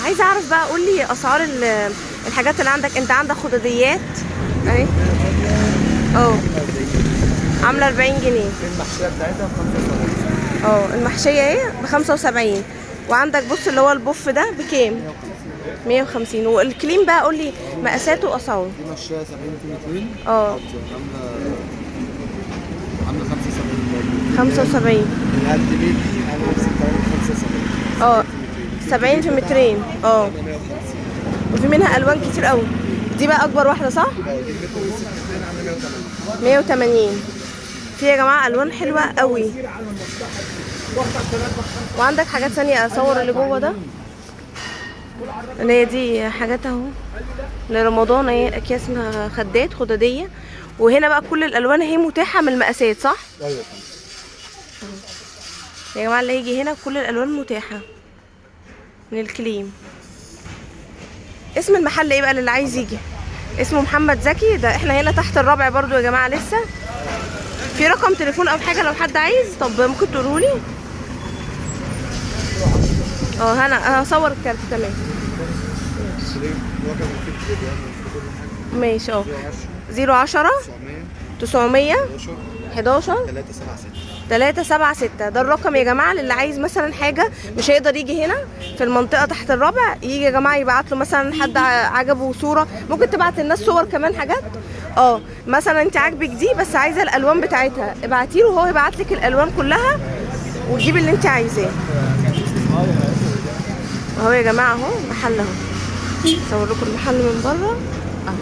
عايزه اعرف بقى، قول لي اسعار الحاجات اللي عندك. انت عندك خضرويات اهي. اه عامله 40 جنيه. المحشيه بتاعتها ب 75. المحشيه اهي ب 75. وعندك بص اللي هو البوف ده بكام؟ 150. والكليم بقى قول لي مقاساته واسعاره. دي محشيه 70 في 200. اه عامله 75 برضه. 75. الهاند ميد دي عامله نفس الكلام 75. اه 70 في مترين. عامله 150. وفي منها الوان كتير قوي. دي بقى اكبر واحده صح؟ دي المتر ونص في عامله 180. 180. في يا جماعه الوان حلوه قوي. وعندك حاجات ثانيه اصور اللي جوه ده، اللي هي دي حاجات اهو لرمضان اهي، اكياس خدات خداديه. وهنا بقى كل الالوان اهي متاحه من المقاسات صح؟ ايوه يا جماعه اللي هيجي هنا كل الالوان متاحه من الكليم. اسم المحل ايه بقى اللي عايز يجي؟ اسمه محمد زكي. ده احنا هنا تحت الرابع برضو يا جماعه. لسه في رقم تليفون او حاجه لو حد عايز؟ طب ممكن تقولوا لي. انا هصور الكارت. تمام ماشي. 010 900 11 376. ده الرقم يا جماعه للي عايز مثلا حاجه مش هيقدر يجي هنا في المنطقه تحت الرابع. يجي يا جماعه يبعت له مثلا حد عجبه صوره. ممكن تبعت للناس صور كمان حاجات. مثلا انت عاجبك دي بس عايزه الالوان بتاعتها، ابعتي له وهو يبعت لك الالوان كلها وتجيبي اللي انت عايزاه. اهو يا جماعه اهو محل اهو. اصور لكم المحل من بره اهو.